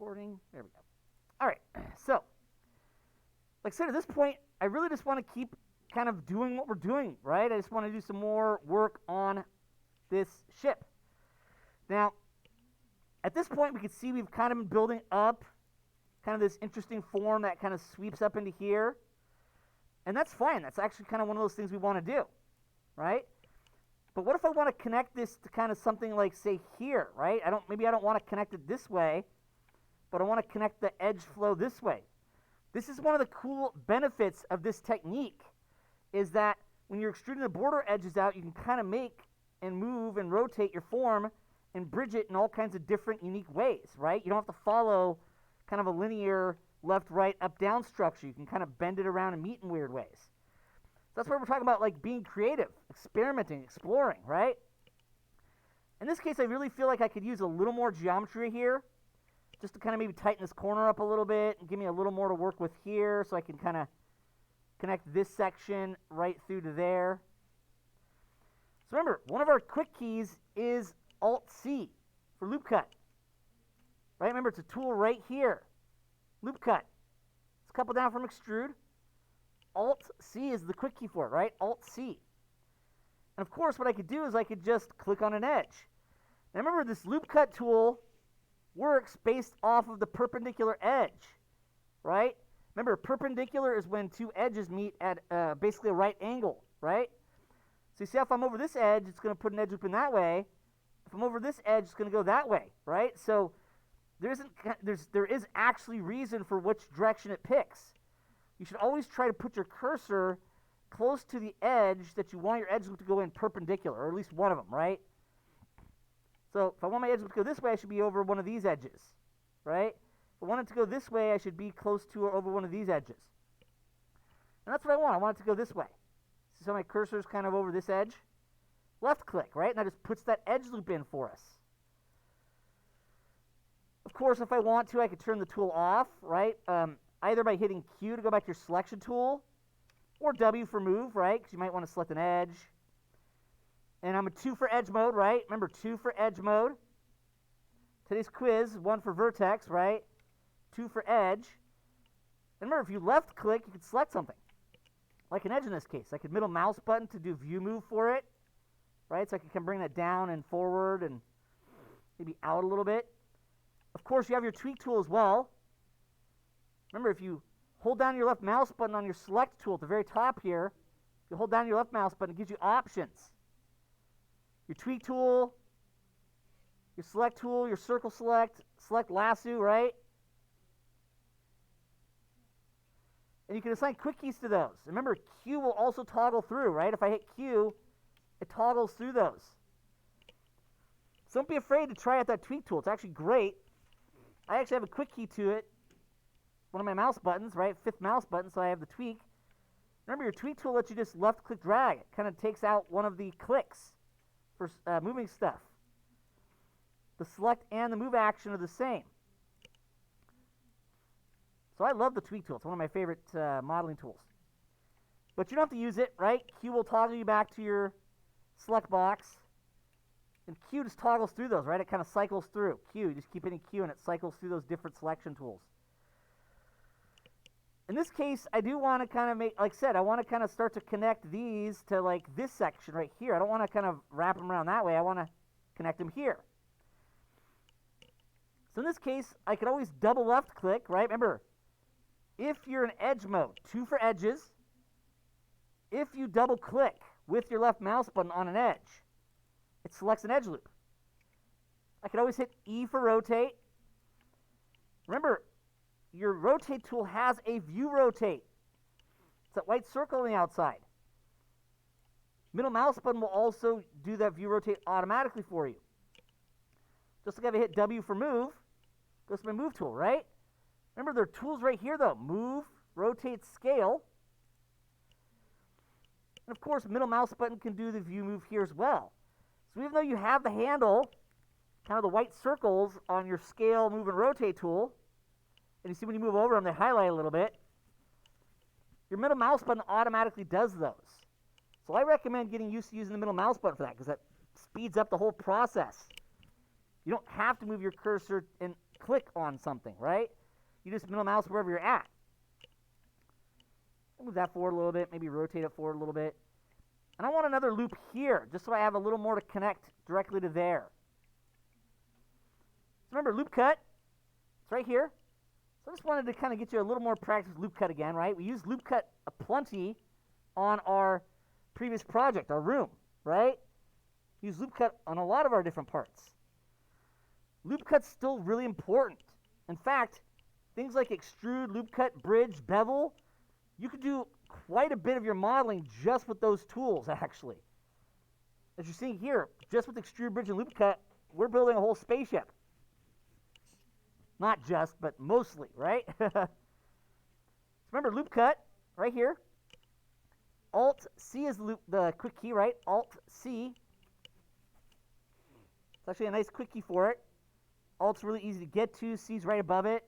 recording? There we go. All right, so, like I said, at this point, I really just want to keep kind of doing what we're doing, right? I just want to do some more work on this ship. Now, at this point, we can see we've kind of been building up kind of this interesting form that kind of sweeps up into here. And that's fine. That's actually kind of one of those things we want to do, right? But what if I want to connect this to kind of something like, say, here, right? Maybe I don't want to connect it this way, but I want to connect the edge flow this way. This is one of the cool benefits of this technique, is that when you're extruding the border edges out, you can kind of make and move and rotate your form and bridge it in all kinds of different unique ways, right? You don't have to follow kind of a linear left, right, up, down structure. You can kind of bend it around and meet in weird ways. So that's where we're talking about, like, being creative, experimenting, exploring, right? In this case, I really feel like I could use a little more geometry here, just to kind of maybe tighten this corner up a little bit and give me a little more to work with here, so I can kind of connect this section right through to there. So remember, one of our quick keys is Alt-C for loop cut. Right? Remember, it's a tool right here. Loop cut. It's a couple down from extrude. Alt-C is the quick key for it, right? Alt-C. And of course, what I could do is I could just click on an edge. Now remember, this loop cut tool works based off of the perpendicular edge, right? Remember, perpendicular is when two edges meet at basically a right angle, right? So you see, if I'm over this edge, it's going to put an edge loop in that way. If I'm over this edge, it's going to go that way, right? So there is actually reason for which direction it picks. You should always try to put your cursor close to the edge that you want your edge loop to go in perpendicular, or at least one of them, right? So if I want my edge loop to go this way, I should be over one of these edges, right? If I want it to go this way, I should be close to or over one of these edges. And that's what I want. I want it to go this way. So my cursor is kind of over this edge. Left click, right? And that just puts that edge loop in for us. Of course, if I want to, I could turn the tool off, right? Either by hitting Q to go back to your selection tool, or W for move, right? Because you might want to select an edge. And I'm a 2 for edge mode, right? Remember, 2 for edge mode. Today's quiz, 1 for vertex, right? 2 for edge. And remember, if you left click, you could select something. Like an edge in this case. I could middle mouse button to do view move for it, right? So I can bring that down and forward and maybe out a little bit. Of course, you have your tweak tool as well. Remember, if you hold down your left mouse button on your select tool at the very top here, if you hold down your left mouse button, it gives you options. Your tweak tool, your select tool, your circle select, select lasso, right? And you can assign quick keys to those. Remember, Q will also toggle through, right? If I hit Q, it toggles through those. So don't be afraid to try out that tweak tool. It's actually great. I actually have a quick key to it. One of my mouse buttons, right? 5th mouse button, so I have the tweak. Remember, your tweak tool lets you just left-click drag. It kind of takes out one of the clicks for moving stuff. The select and the move action are the same. So I love the tweak tool. It's one of my favorite modeling tools. But you don't have to use it, right? Q will toggle you back to your select box. And Q just toggles through those, right? It kind of cycles through. Q, you just keep hitting Q and it cycles through those different selection tools. In this case, I do want to kind of make, like I said, I want to kind of start to connect these to like this section right here. I don't want to kind of wrap them around that way. I want to connect them here. So in this case, I could always double left click, right? Remember, if you're in edge mode, 2 for edges, if you double click with your left mouse button on an edge, it selects an edge loop. I could always hit E for rotate. Remember, your rotate tool has a view rotate. It's that white circle on the outside. Middle mouse button will also do that view rotate automatically for you. Just like if I hit W for move, goes to my move tool, right? Remember, there are tools right here, though. Move, rotate, scale. And of course, middle mouse button can do the view move here as well. So even though you have the handle, kind of the white circles on your scale, move, and rotate tool, and you see when you move over them, they highlight a little bit, your middle mouse button automatically does those. So I recommend getting used to using the middle mouse button for that, because that speeds up the whole process. You don't have to move your cursor in click on something, right? You just middle mouse wherever you're at. Move that forward a little bit, maybe rotate it forward a little bit. And I want another loop here, just so I have a little more to connect directly to there. So remember, loop cut, it's right here. So I just wanted to kind of get you a little more practice with loop cut again, right? We used loop cut aplenty on our previous project, our room, right? Use loop cut on a lot of our different parts. Loop cut's still really important. In fact, things like extrude, loop cut, bridge, bevel, you could do quite a bit of your modeling just with those tools, actually. As you're seeing here, just with extrude, bridge, and loop cut, we're building a whole spaceship. Not just, but mostly, right? So remember, loop cut, right here. Alt-C is the quick key, right? Alt-C. It's actually a nice quick key for it. Alt's really easy to get to. C's right above it.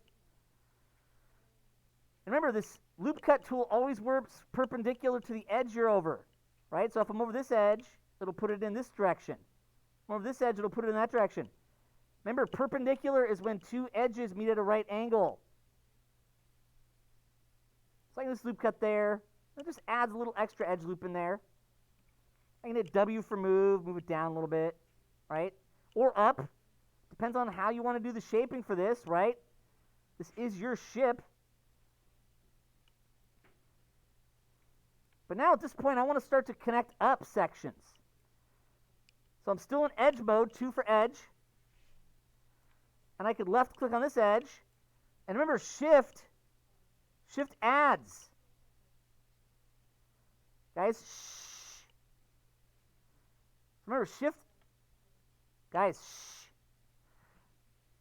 And remember, this loop cut tool always works perpendicular to the edge you're over, right? So if I'm over this edge, it'll put it in this direction. If I'm over this edge, it'll put it in that direction. Remember, perpendicular is when two edges meet at a right angle. So I can just loop cut there. It just adds a little extra edge loop in there. I can hit W for move it down a little bit, right? Or up. Depends on how you want to do the shaping for this, right? This is your ship. But now at this point, I want to start to connect up sections. So I'm still in edge mode, 2 for edge. And I could left click on this edge. And remember, shift adds. Guys, shh. Remember, guys, shh.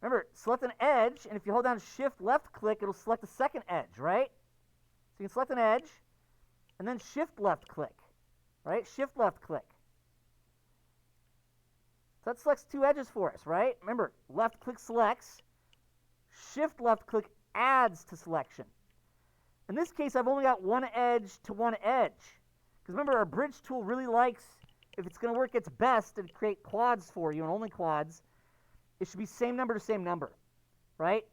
Remember, select an edge, and if you hold down shift left click, it'll select the second edge, right? So you can select an edge, and then shift left click, right? Shift left click. So that selects 2 edges for us, right? Remember, left click selects, shift left click adds to selection. In this case, I've only got 1 edge to 1 edge. Because remember, our bridge tool really likes, if it's going to work its best and create quads for you, and only quads, it should be same number to same number, right?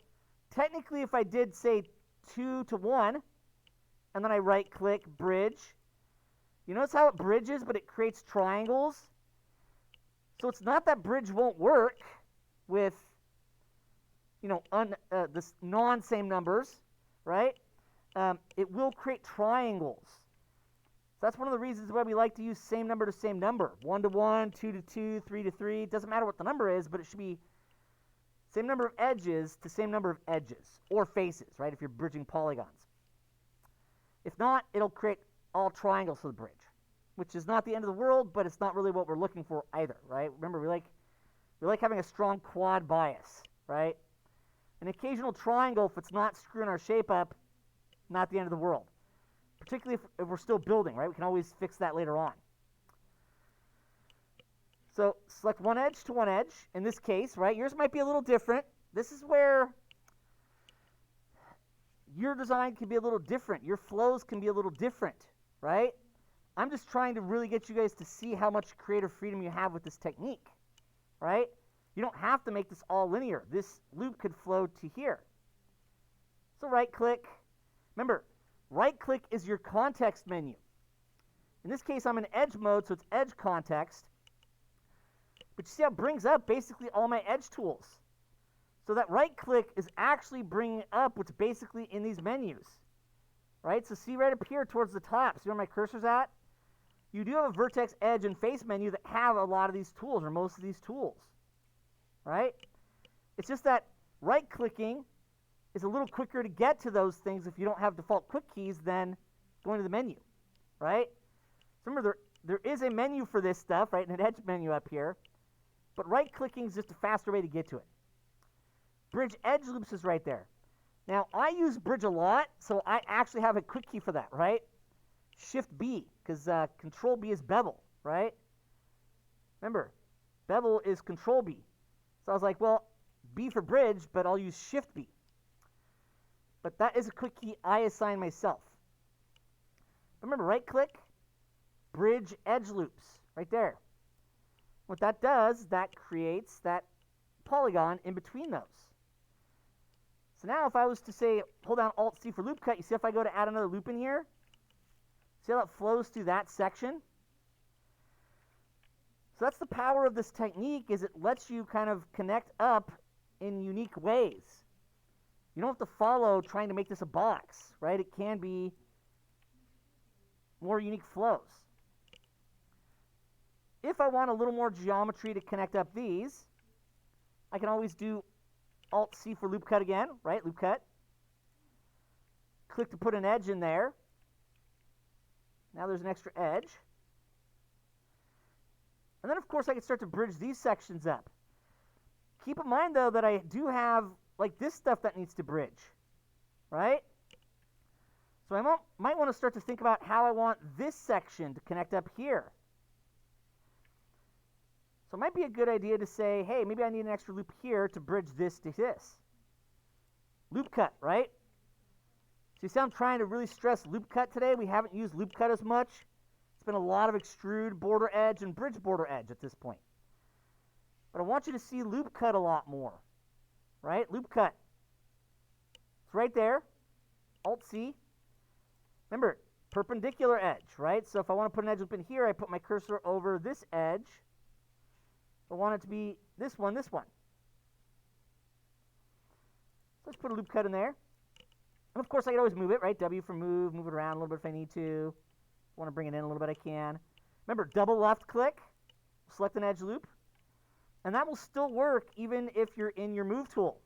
Technically, if I did, say, 2 to 1, and then I right-click bridge, you notice how it bridges, but it creates triangles? So it's not that bridge won't work with, this non-same numbers, right? It will create triangles. So that's one of the reasons why we like to use same number to same number. 1 to 1, 2 to 2, 3 to 3. It doesn't matter what the number is, but it should be same number of edges to same number of edges, or faces, right, if you're bridging polygons. If not, it'll create all triangles for the bridge, which is not the end of the world, but it's not really what we're looking for either, right? Remember, we like having a strong quad bias, right? An occasional triangle, if it's not screwing our shape up, not the end of the world. Particularly if we're still building, right? We can always fix that later on. So select 1 edge to 1 edge. In this case, right, yours might be a little different. This is where your design can be a little different. Your flows can be a little different, right? I'm just trying to really get you guys to see how much creative freedom you have with this technique, right? You don't have to make this all linear. This loop could flow to here. So right-click. Remember, right-click is your context menu. In this case, I'm in edge mode, so it's edge context. But you see how it brings up basically all my edge tools. So that right-click is actually bringing up what's basically in these menus, right? So see right up here towards the top, see where my cursor's at? You do have a vertex, edge, and face menu that have a lot of these tools, or most of these tools, right? It's just that right-clicking is a little quicker to get to those things if you don't have default quick keys than going to the menu, right? So remember, there is a menu for this stuff, right, an edge menu up here, but right-clicking is just a faster way to get to it. Bridge edge loops is right there. Now, I use bridge a lot, so I actually have a quick key for that, right? Shift B, because Control B is bevel, right? Remember, bevel is Control B. So I was like, well, B for bridge, but I'll use Shift B. But that is a quick key I assign myself. Remember, right-click, bridge edge loops, right there. What that does, that creates that polygon in between those. So now if I was to say, hold down Alt-C for loop cut, you see if I go to add another loop in here, see how it flows through that section? So that's the power of this technique, is it lets you kind of connect up in unique ways. You don't have to follow trying to make this a box, right? It can be more unique flows. If I want a little more geometry to connect up these, I can always do Alt-C for loop cut again, right? Loop cut. Click to put an edge in there. Now there's an extra edge. And then, of course, I can start to bridge these sections up. Keep in mind, though, that I do have, like, this stuff that needs to bridge, right? So I might want to start to think about how I want this section to connect up here. So it might be a good idea to say, hey, maybe I need an extra loop here to bridge this to this. Loop cut, right? So you see I'm trying to really stress loop cut today. We haven't used loop cut as much. It's been a lot of extrude, border edge, and bridge border edge at this point. But I want you to see loop cut a lot more, right? Loop cut. It's right there. Alt-C. Remember, perpendicular edge, right? So if I want to put an edge loop in here, I put my cursor over this edge. I want it to be this one, this one. So let's put a loop cut in there. And of course, I can always move it, right? W for move it around a little bit if I need to. If I want to bring it in a little bit, I can. Remember, double left click, select an edge loop. And that will still work even if you're in your move tool.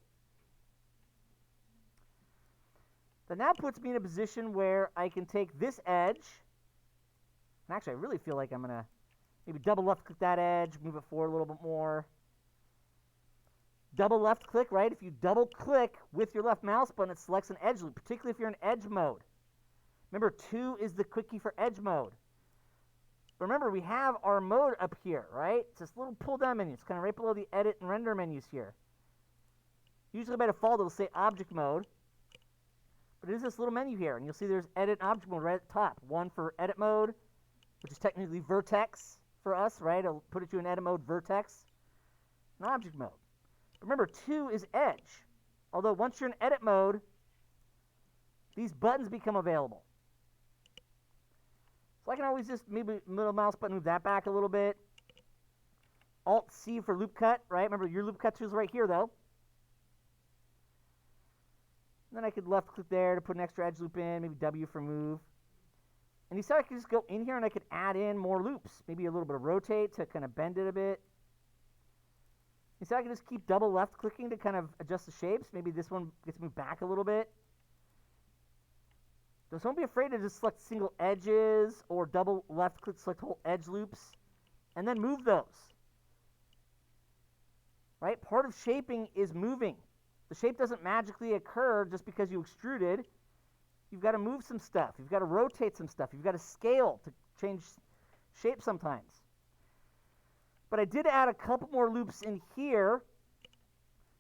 That now puts me in a position where I can take this edge. And actually, I really feel like I'm going to maybe double left click that edge, move it forward a little bit more. Double left click, right? If you double click with your left mouse button, it selects an edge loop, particularly if you're in edge mode. Remember, 2 is the quick key for edge mode. Remember, we have our mode up here, right? It's this little pull down menu. It's kind of right below the edit and render menus here. Usually by default, it'll say object mode. But it is this little menu here, and you'll see there's edit and object mode right at the top. One for edit mode, which is technically vertex for us, right? It'll put it to an edit mode vertex, and object mode. But remember, 2 is edge. Although once you're in edit mode, these buttons become available. So I can always just maybe middle mouse button, move that back a little bit. Alt-C for loop cut, right? Remember, your loop cut tool is right here, though. And then I could left click there to put an extra edge loop in, maybe W for move. And you see I could just go in here and I could add in more loops. Maybe a little bit of rotate to kind of bend it a bit. You see I can just keep double left clicking to kind of adjust the shapes. Maybe this one gets moved back a little bit. So don't be afraid to just select single edges or double left click, select whole edge loops, and then move those. Right? Part of shaping is moving. The shape doesn't magically occur just because you extruded. You've got to move some stuff. You've got to rotate some stuff. You've got to scale to change shape sometimes. But I did add a couple more loops in here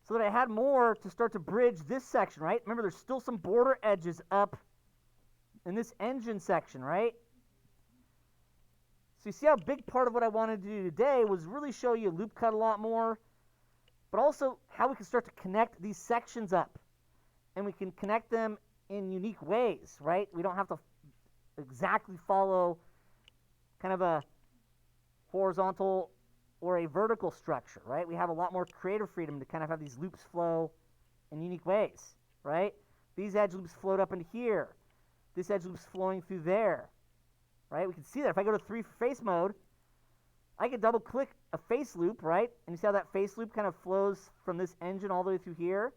so that I had more to start to bridge this section, right? Remember, there's still some border edges up in this engine section, right? So you see how a big part of what I wanted to do today was really show you loop cut a lot more, but also how we can start to connect these sections up. And we can connect them in unique ways, right? We don't have to exactly follow kind of a horizontal or a vertical structure, right? We have a lot more creative freedom to kind of have these loops flow in unique ways, right? These edge loops float up into here. This edge loop's flowing through there, right? We can see that. If I go to 3 for face mode, I can double click a face loop, right? And you see how that face loop kind of flows from this engine all the way through here?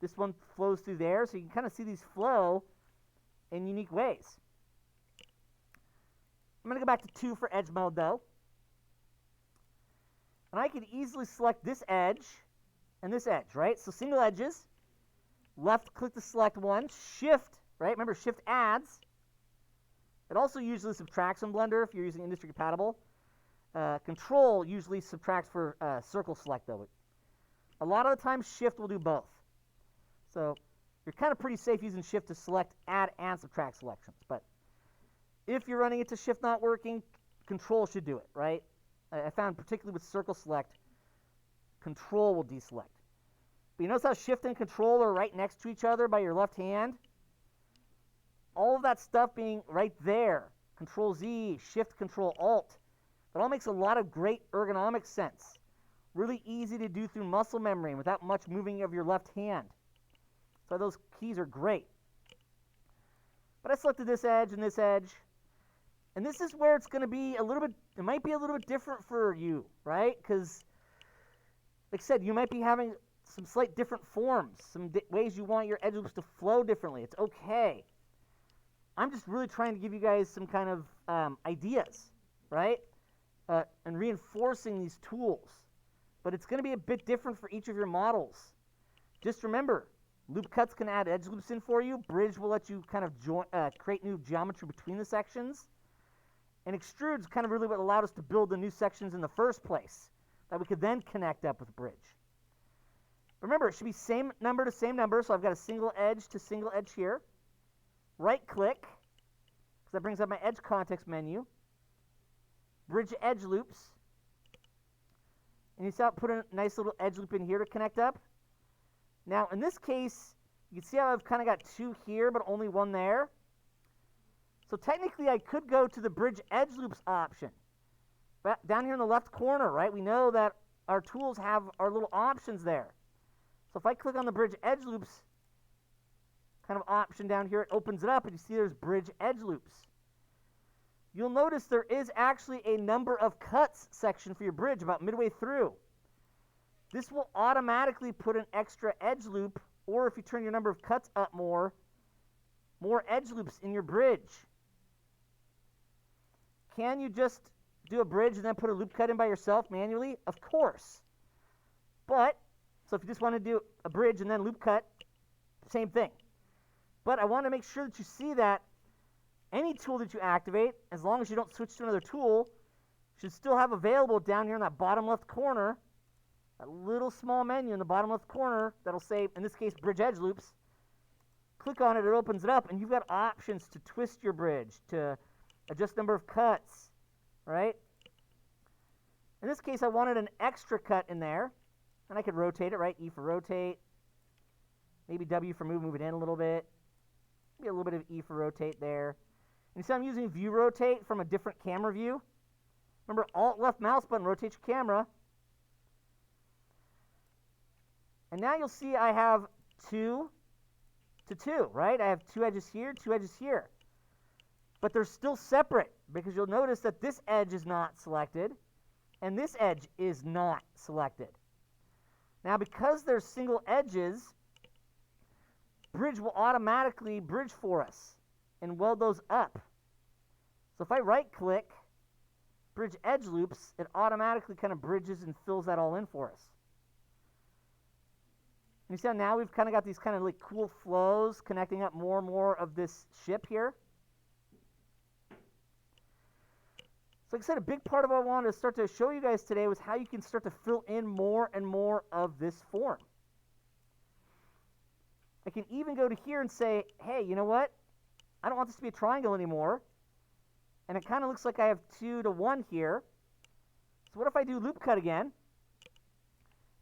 This one flows through there, so you can kind of see these flow in unique ways. I'm going to go back to 2 for edge mode, though. And I can easily select this edge and this edge, right? So single edges, left click to select one, shift, right? Remember, shift adds. It also usually subtracts in Blender if you're using industry compatible. Control usually subtracts for circle select, though. A lot of the time, shift will do both. So you're kind of pretty safe using shift to select, add, and subtract selections. But if you're running into shift not working, control should do it, right? I found particularly with circle select, control will deselect. But you notice how Shift and Control are right next to each other by your left hand? All of that stuff being right there. Control Z, Shift, Control Alt. That all makes a lot of great ergonomic sense. Really easy to do through muscle memory and without much moving of your left hand. So those keys are great. But I selected this edge and this edge. And this is where it's going to be a little bit, it might be a little bit different for you, right? Because, like I said, you might be having some slight different forms, some ways you want your edge loops to flow differently. It's okay. I'm just really trying to give you guys some kind of ideas, right? And reinforcing these tools. But it's going to be a bit different for each of your models. Just remember, loop cuts can add edge loops in for you. Bridge will let you kind of create new geometry between the sections. And extrude's kind of really what allowed us to build the new sections in the first place that we could then connect up with bridge. Remember, it should be same number to same number, so I've got a single edge to single edge here. Right click, because that brings up my edge context menu. Bridge edge loops. And you see how I put a nice little edge loop in here to connect up. Now, in this case, you can see how I've kind of got two here, but only one there. So technically, I could go to the bridge edge loops option. But down here in the left corner, right, we know that our tools have our little options there. So if I click on the bridge edge loops kind of option down here, it opens it up, and you see there's bridge edge loops. You'll notice there is actually a number of cuts section for your bridge about midway through. This will automatically put an extra edge loop, or if you turn your number of cuts up more edge loops in your bridge. Can you just do a bridge and then put a loop cut in by yourself manually? Of course. But, so if you just want to do a bridge and then loop cut, same thing. But I want to make sure that you see that any tool that you activate, as long as you don't switch to another tool, should still have available down here in that bottom left corner, that little small menu in the bottom left corner that'll say, in this case, bridge edge loops. Click on it, it opens it up, and you've got options to twist your bridge, to adjust number of cuts, right? In this case, I wanted an extra cut in there, and I could rotate it, right? E for rotate, maybe W for move it in a little bit, maybe a little bit of E for rotate there. And you see I'm using view rotate from a different camera view. Remember, Alt left mouse button rotates your camera. And now you'll see I have 2 to 2, right? I have 2 edges here, 2 edges here. But they're still separate, because you'll notice that this edge is not selected, and this edge is not selected. Now, because they're single edges, bridge will automatically bridge for us and weld those up. So if I right-click, bridge edge loops, it automatically kind of bridges and fills that all in for us. And you see how now we've kind of got these kind of like cool flows connecting up more and more of this ship here. So like I said, a big part of what I wanted to start to show you guys today was how you can start to fill in more and more of this form. I can even go to here and say, hey, you know what? I don't want this to be a triangle anymore. And it kind of looks like I have 2 to 1 here. So what if I do loop cut again?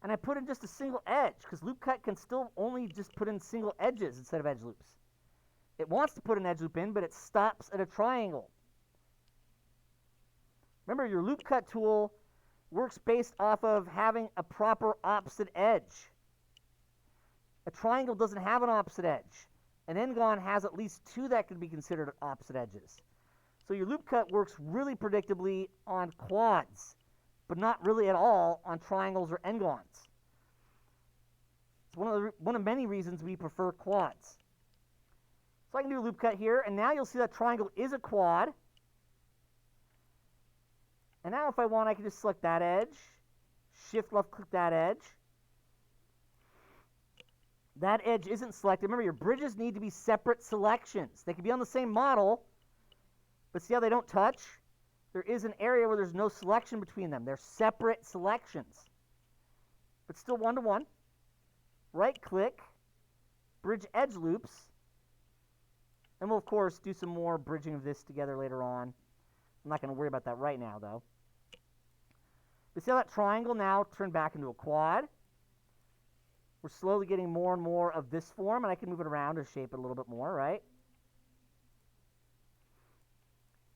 And I put in just a single edge, because loop cut can still only just put in single edges instead of edge loops. It wants to put an edge loop in, but it stops at a triangle. Remember, your loop cut tool works based off of having a proper opposite edge. A triangle doesn't have an opposite edge. An n-gon has at least 2 that could be considered opposite edges. So your loop cut works really predictably on quads, but not really at all on triangles or n-gons. It's one of many reasons we prefer quads. So I can do a loop cut here, and now you'll see that triangle is a quad. And now if I want, I can just select that edge, shift left click that edge. That edge isn't selected. Remember, your bridges need to be separate selections. They can be on the same model, but see how they don't touch? There is an area where there's no selection between them. They're separate selections, but still one-to-one. Right-click, bridge edge loops, and we'll, of course, do some more bridging of this together later on. I'm not going to worry about that right now, though. But see how that triangle now turned back into a quad? we're slowly getting more and more of this form, and I can move it around to shape it a little bit more, right?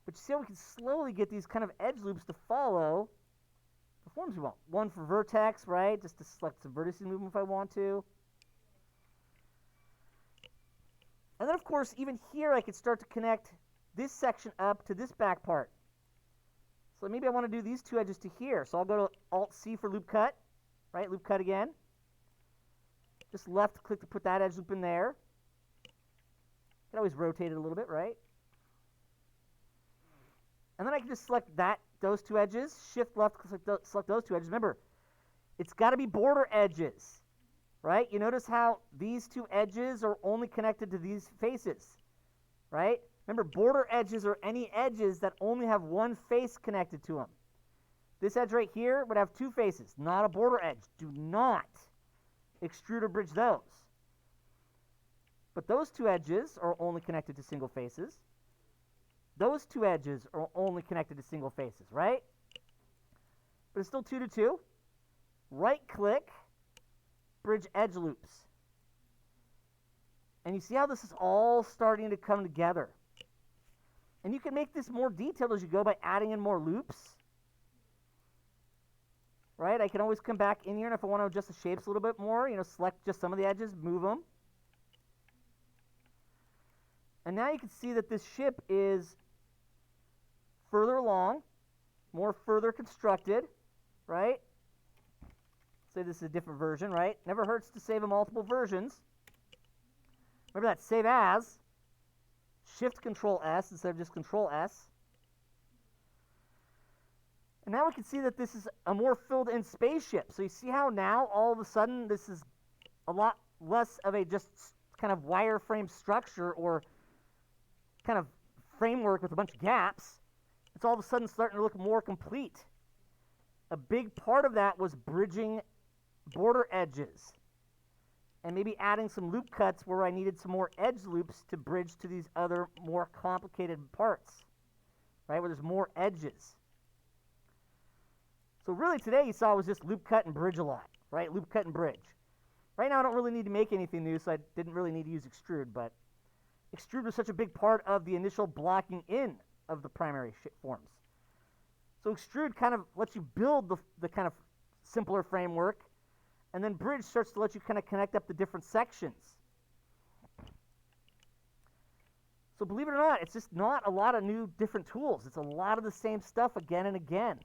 But you see how we can slowly get these kind of edge loops to follow the forms we want. One for vertex, right? Just to select some vertices movement if I want to. And then, of course, even here I could start to connect this section up to this back part. So maybe I want to do these two edges to here. So I'll go to Alt-C for loop cut, right? Loop cut again. Just left click to put that edge loop in there. You can always rotate it a little bit, right? And then I can just select those two edges, shift left, select those two edges. Remember, it's got to be border edges, right? You notice how these two edges are only connected to these faces, right? Remember, border edges are any edges that only have one face connected to them. This edge right here would have two faces, not a border edge. Do not extrude or bridge those. But those two edges are only connected to single faces. Those two edges are only connected to single faces, right? But it's still 2 to 2. Right-click, bridge edge loops. And you see how this is all starting to come together. And you can make this more detailed as you go by adding in more loops. Right? I can always come back in here, and if I want to adjust the shapes a little bit more, select just some of the edges, move them. And now you can see that this ship is further along, more further constructed, right? Say this is a different version, right? Never hurts to save in multiple versions. Remember that, save as, Shift Control S instead of just Control S. And now we can see that this is a more filled in spaceship. So you see how now all of a sudden this is a lot less of a just kind of wireframe structure or kind of framework with a bunch of gaps. It's all of a sudden starting to look more complete. A big part of that was bridging border edges and maybe adding some loop cuts where I needed some more edge loops to bridge to these other more complicated parts, right, where there's more edges. So really today you saw was just loop cut and bridge a lot, right? Loop cut and bridge. Right now I don't really need to make anything new, so I didn't really need to use extrude, but extrude was such a big part of the initial blocking in of the primary forms. So extrude kind of lets you build the kind of simpler framework, and then bridge starts to let you kind of connect up the different sections. So believe it or not, it's just not a lot of new different tools. It's a lot of the same stuff again and again.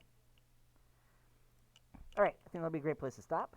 All right, I think that'll be a great place to stop.